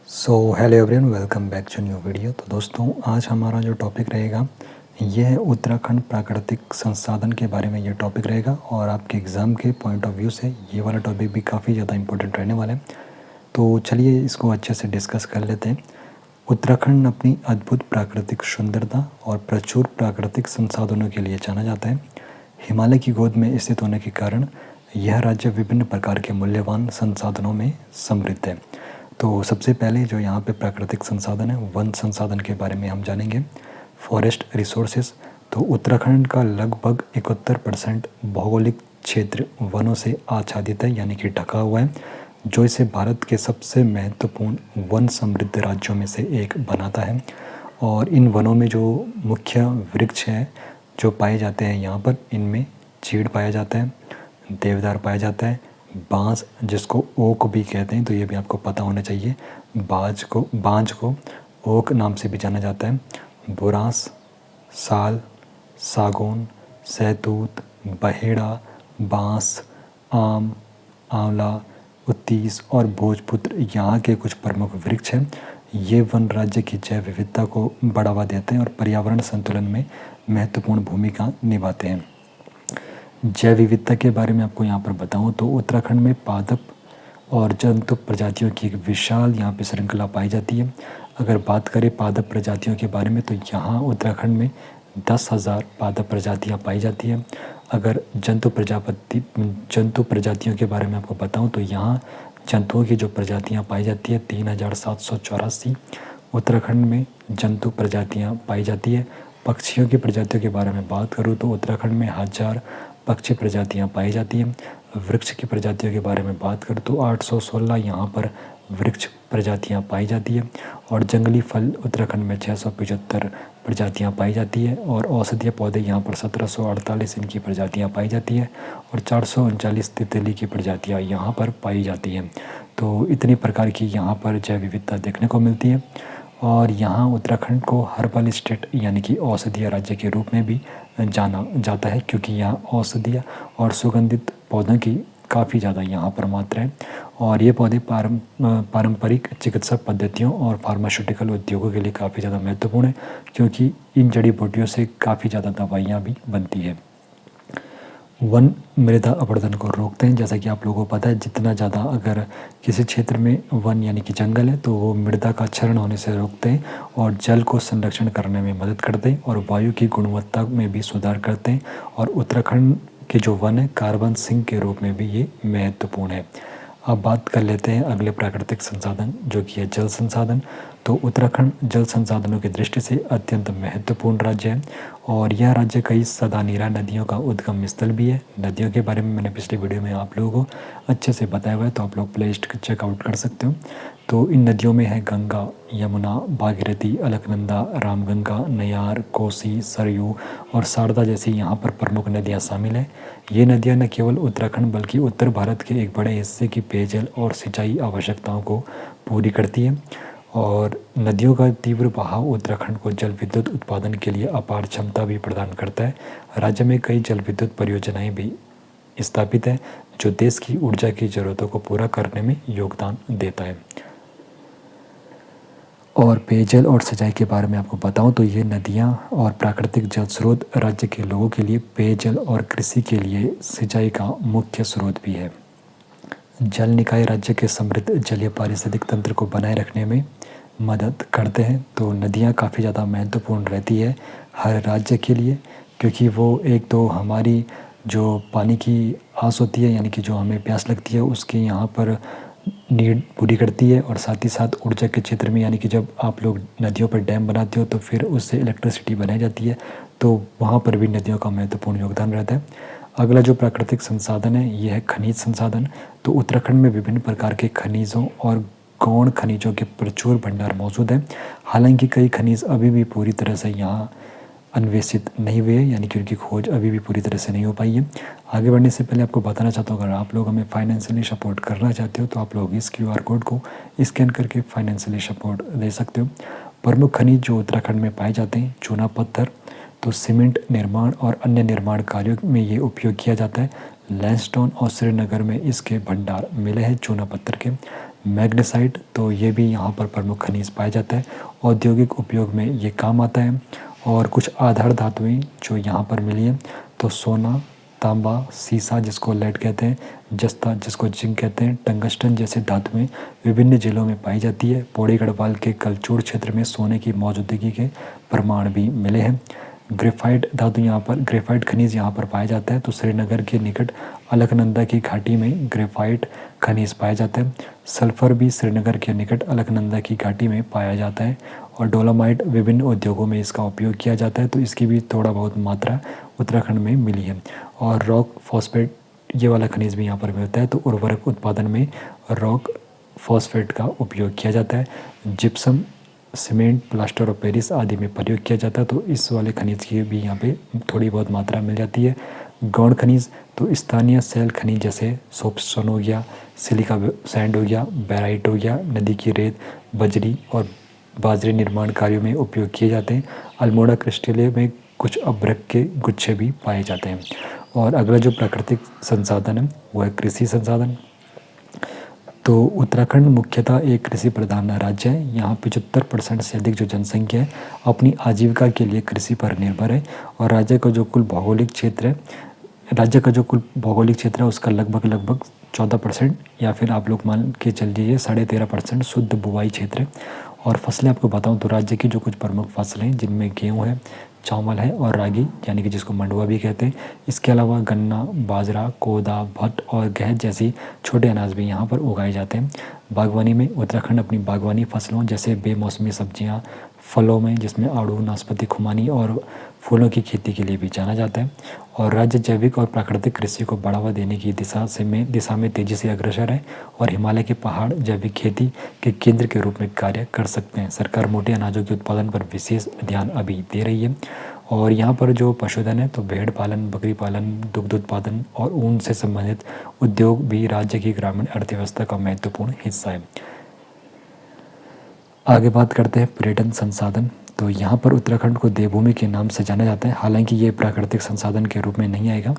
Hello everyone, welcome back to new video. तो दोस्तों, आज हमारा जो टॉपिक रहेगा ये है उत्तराखंड प्राकृतिक संसाधन के बारे में ये टॉपिक रहेगा। और आपके एग्ज़ाम के पॉइंट ऑफ व्यू से ये वाला टॉपिक भी काफ़ी ज़्यादा इंपॉर्टेंट रहने वाला है। तो चलिए इसको अच्छे से डिस्कस कर लेते हैं। उत्तराखंड अपनी अद्भुत प्राकृतिक सुंदरता और प्रचुर प्राकृतिक संसाधनों के लिए जाना जाता है। हिमालय की गोद में स्थित होने के कारण यह राज्य विभिन्न प्रकार के मूल्यवान संसाधनों में समृद्ध है। तो सबसे पहले जो यहाँ पे प्राकृतिक संसाधन है, वन संसाधन के बारे में हम जानेंगे। फॉरेस्ट रिसोर्सेज, तो उत्तराखंड का लगभग 71% भौगोलिक क्षेत्र वनों से आच्छादित है, यानी कि ढका हुआ है, जो इसे भारत के सबसे महत्वपूर्ण वन समृद्ध राज्यों में से एक बनाता है। और इन वनों में जो मुख्य वृक्ष हैं जो पाए जाते हैं यहाँ पर, इनमें चीड़ पाया जाता है, देवदार पाया जाता है, बांस जिसको ओक भी कहते हैं, तो ये भी आपको पता होना चाहिए। बांज को ओक नाम से भी जाना जाता है। बुरांस, साल, सागौन, सहतूत, बहेड़ा, बांस, आम, आंवला, उत्तीस और भोजपुत्र यहाँ के कुछ प्रमुख वृक्ष हैं। ये वन राज्य की जैव विविधता को बढ़ावा देते हैं और पर्यावरण संतुलन में महत्वपूर्ण भूमिका निभाते हैं। जैव विविधता के बारे में आपको यहाँ पर बताऊँ तो उत्तराखंड में पादप और जंतु प्रजातियों की एक विशाल यहाँ पे श्रृंखला पाई जाती है। अगर बात करें पादप प्रजातियों के बारे में, तो यहाँ उत्तराखंड में 10,000 पादप प्रजातियाँ पाई जाती हैं। अगर जंतु प्रजातियों के बारे में आपको बताऊँ तो यहाँ जंतुओं की जो प्रजातियाँ पाई जाती है 3,784 उत्तराखंड में जंतु प्रजातियाँ पाई जाती है। पक्षियों की प्रजातियों के बारे में बात करूँ तो उत्तराखंड में 1000 पक्षी प्रजातियां पाई जाती हैं। वृक्ष की प्रजातियों के बारे में बात करूँ तो 816 यहाँ पर वृक्ष प्रजातियां पाई जाती है। और जंगली फल उत्तराखंड में 675 प्रजातियां पाई जाती है। और औषधीय पौधे यहाँ पर 1748 इनकी प्रजातियां पाई जाती है। और 439 तितली की प्रजातियाँ यहाँ पर पाई जाती हैं। तो इतनी प्रकार की यहाँ पर जैव विविधता देखने को मिलती है। और यहाँ उत्तराखंड को हर्बल स्टेट यानी कि औषधीय राज्य के रूप में भी जाना जाता है, क्योंकि यहाँ औषधीय और सुगंधित पौधों की काफ़ी ज़्यादा यहाँ पर मात्रा है। और ये पौधे पारंपरिक चिकित्सा पद्धतियों और फार्मास्यूटिकल उद्योगों के लिए काफ़ी ज़्यादा महत्वपूर्ण है, क्योंकि इन जड़ी बूटियों से काफ़ी ज़्यादा दवाइयाँ भी बनती है। वन मृदा अपरदन को रोकते हैं। जैसा कि आप लोगों को पता है, जितना ज़्यादा अगर किसी क्षेत्र में वन यानी कि जंगल है तो वो मृदा का क्षरण होने से रोकते हैं और जल को संरक्षण करने में मदद करते हैं और वायु की गुणवत्ता में भी सुधार करते हैं। और उत्तराखंड के जो वन है कार्बन सिंक के रूप में भी ये महत्वपूर्ण है। अब बात कर लेते हैं अगले प्राकृतिक संसाधन, जो कि है जल संसाधन। तो उत्तराखंड जल संसाधनों की दृष्टि से अत्यंत महत्वपूर्ण राज्य है और यह राज्य कई सदानीरा नदियों का उद्गम स्थल भी है। नदियों के बारे में मैंने पिछले वीडियो में आप लोगों को अच्छे से बताया हुआ है, तो आप लोग प्ले लिस्ट चेकआउट कर सकते हो। तो इन नदियों में है गंगा, यमुना, भागीरथी, अलकनंदा, रामगंगा, नयार, कोसी, सरयू और शारदा जैसी यहाँ पर प्रमुख नदियाँ शामिल हैं। ये नदियाँ न केवल उत्तराखंड बल्कि उत्तर भारत के एक बड़े हिस्से की पेयजल और सिंचाई आवश्यकताओं को पूरी करती है। और नदियों का तीव्र बहाव उत्तराखंड को जल विद्युत उत्पादन के लिए अपार क्षमता भी प्रदान करता है। राज्य में कई जल विद्युत परियोजनाएं भी स्थापित है, जो देश की ऊर्जा की ज़रूरतों को पूरा करने में योगदान देता है। और पेयजल और सिंचाई के बारे में आपको बताऊं तो ये नदियां और प्राकृतिक जल स्रोत राज्य के लोगों के लिए पेयजल और कृषि के लिए सिंचाई का मुख्य स्रोत भी है। जल निकाय राज्य के समृद्ध जलीय पारिस्थितिक तंत्र को बनाए रखने में मदद करते हैं। तो नदियाँ काफ़ी ज़्यादा महत्वपूर्ण रहती है हर राज्य के लिए, क्योंकि वो एक तो हमारी जो पानी की आस होती है यानी कि जो हमें प्यास लगती है उसकी यहाँ पर नीड पूरी करती है। और साथ ही साथ ऊर्जा के क्षेत्र में, यानी कि जब आप लोग नदियों पर डैम बनाते हो तो फिर उससे इलेक्ट्रिसिटी बनाई जाती है, तो वहाँ पर भी नदियों का महत्वपूर्ण योगदान रहता है। अगला जो प्राकृतिक संसाधन है ये है खनिज संसाधन। तो उत्तराखंड में विभिन्न प्रकार के खनिजों और गौण खनिजों के प्रचुर भंडार मौजूद हैं। हालांकि कई खनिज अभी भी पूरी तरह से यहाँ अन्वेषित नहीं हुए, यानी कि उनकी खोज अभी भी पूरी तरह से नहीं हो पाई है। आगे बढ़ने से पहले आपको बताना चाहता हूँ, अगर आप लोग हमें फाइनेंशियली सपोर्ट करना चाहते हो तो आप लोग इस QR कोड को स्कैन करके फाइनेंशियली सपोर्ट दे सकते हो। प्रमुख खनिज जो उत्तराखंड में पाए जाते हैं, चूना पत्थर, तो सीमेंट निर्माण और अन्य निर्माण कार्यों में ये उपयोग किया जाता है। लैंडस्टोन और श्रीनगर में इसके भंडार मिले हैं चूना पत्थर के। मैग्नेसाइट, तो ये भी यहाँ पर प्रमुख खनिज पाया जाता है। औद्योगिक उपयोग में ये काम आता है। और कुछ आधार धातुएं जो यहाँ पर मिली हैं, तो सोना, तांबा, सीसा जिसको लेड कहते हैं, जस्ता जिसको जिंक कहते हैं, टंगस्टन जैसे धातुएं विभिन्न जिलों में पाई जाती है। पौड़ी गढ़वाल के कलचूड़ क्षेत्र में सोने की मौजूदगी के प्रमाण भी मिले हैं। ग्रेफाइट धातु यहाँ पर, ग्रेफाइट खनिज यहाँ पर पाया जाता है। तो श्रीनगर के निकट अलकनंदा की घाटी में ग्रेफाइट खनिज पाया जाता है। सल्फर भी श्रीनगर के निकट अलकनंदा की घाटी में पाया जाता है। और डोलोमाइट विभिन्न उद्योगों में इसका उपयोग किया जाता है, तो इसकी भी थोड़ा बहुत मात्रा उत्तराखंड में मिली है। और रॉक फॉस्फेट ये वाला खनिज भी यहाँ पर मिलता है। तो उर्वरक उत्पादन में रॉक फॉस्फेट का उपयोग किया जाता है। Gypsum, cement, plaster of Paris आदि में प्रयोग किया जाता है। तो इस वाले खनिज की भी यहाँ पे थोड़ी बहुत मात्रा मिल जाती है। गौण खनिज, तो स्थानीय सेल खनिज जैसे सोपस्टोन हो गया, सिलिका सैंड हो गया, बैराइट हो गया, नदी की रेत, बजरी और बाजरे निर्माण कार्यों में उपयोग किए जाते हैं। अल्मोड़ा क्रिस्टले में कुछ अभ्रक के गुच्छे भी पाए जाते हैं। और अगला जो प्राकृतिक संसाधन है वो है कृषि संसाधन। तो उत्तराखंड मुख्यतः एक कृषि प्रधान राज्य है। यहाँ 75% से अधिक जो जनसंख्या है अपनी आजीविका के लिए कृषि पर निर्भर है। और राज्य का जो कुल भौगोलिक क्षेत्र है उसका लगभग 14% या फिर आप लोग मान के चल लीजिए 13.5% शुद्ध बुवाई क्षेत्र है। और फसलें आपको बताऊं तो राज्य की जो कुछ प्रमुख फसलें हैं जिनमें गेहूँ है, चावल है और रागी यानी कि जिसको मंडुआ भी कहते हैं। इसके अलावा गन्ना, बाजरा, कोदा, भट्ट और गेहूं जैसी छोटे अनाज भी यहाँ पर उगाए जाते हैं। बागवानी में उत्तराखंड अपनी बागवानी फसलों जैसे बेमौसमी सब्जियाँ, फलों में जिसमें आड़ू, नाशपाती, खुमानी और फूलों की खेती के लिए भी जाना जाता है। और राज्य जैविक और प्राकृतिक कृषि को बढ़ावा देने की दिशा में तेज़ी से अग्रसर है। और हिमालय के पहाड़ जैविक खेती के केंद्र के रूप में कार्य कर सकते हैं। सरकार मोटे अनाजों के उत्पादन पर विशेष ध्यान अभी दे रही है। और यहाँ पर जो पशुधन है तो भेड़ पालन, बकरी पालन, दुग्ध उत्पादन और ऊन से संबंधित उद्योग भी राज्य की ग्रामीण अर्थव्यवस्था का महत्वपूर्ण हिस्सा है। आगे बात करते हैं पर्यटन संसाधन। तो यहाँ पर उत्तराखंड को देवभूमि के नाम से जाना जाता है। हालांकि ये प्राकृतिक संसाधन के रूप में नहीं आएगा।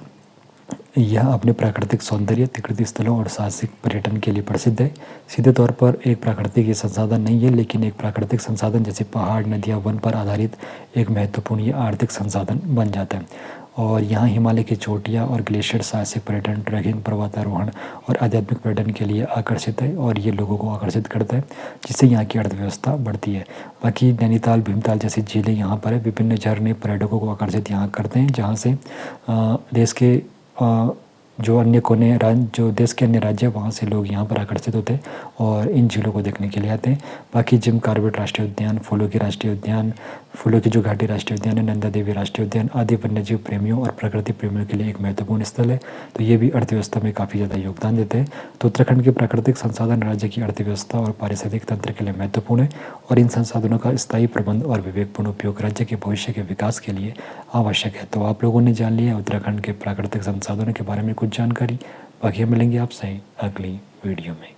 यह अपने प्राकृतिक सौंदर्य, तीर्थस्थलों स्थलों और साहसिक पर्यटन के लिए प्रसिद्ध है। सीधे तौर पर एक प्राकृतिक संसाधन नहीं है, लेकिन एक प्राकृतिक संसाधन जैसे पहाड़, नदियाँ, वन पर आधारित एक महत्वपूर्ण ये आर्थिक संसाधन बन जाता है। और यहाँ हिमालय की चोटियाँ और ग्लेशियर साहसिक पर्यटन, ट्रैकिंग, पर्वतारोहण और आध्यात्मिक पर्यटन के लिए आकर्षित है और ये लोगों को आकर्षित करता है, जिससे यहाँ की अर्थव्यवस्था बढ़ती है। बाकी नैनीताल, भीमताल जैसी झीलें यहाँ पर है। विभिन्न झरने पर्यटकों को आकर्षित यहाँ करते हैं, जहाँ से देश के जो देश के अन्य राज्य वहाँ से लोग यहाँ पर आकर्षित होते हैं और इन झीलों को देखने के लिए आते हैं। बाकी जिम कॉर्बेट राष्ट्रीय उद्यान, फूलों की राष्ट्रीय उद्यान, फूलों की जो घाटी राष्ट्रीय उद्यान है, नंदा देवी राष्ट्रीय उद्यान आदि वन्यजीव प्रेमियों और प्रकृति प्रेमियों के लिए एक महत्वपूर्ण स्थल है। तो ये भी अर्थव्यवस्था में काफ़ी ज़्यादा योगदान देते हैं। तो उत्तराखंड के प्राकृतिक संसाधन राज्य की अर्थव्यवस्था और पारिस्थितिक तंत्र के लिए महत्वपूर्ण है और इन संसाधनों का स्थायी प्रबंध और विवेकपूर्ण उपयोग राज्य के भविष्य के विकास के लिए आवश्यक है। तो आप लोगों ने जान लिया उत्तराखंड के प्राकृतिक संसाधनों के बारे में कुछ जानकारी। बाकी हम मिलेंगे आपसे अगली वीडियो में।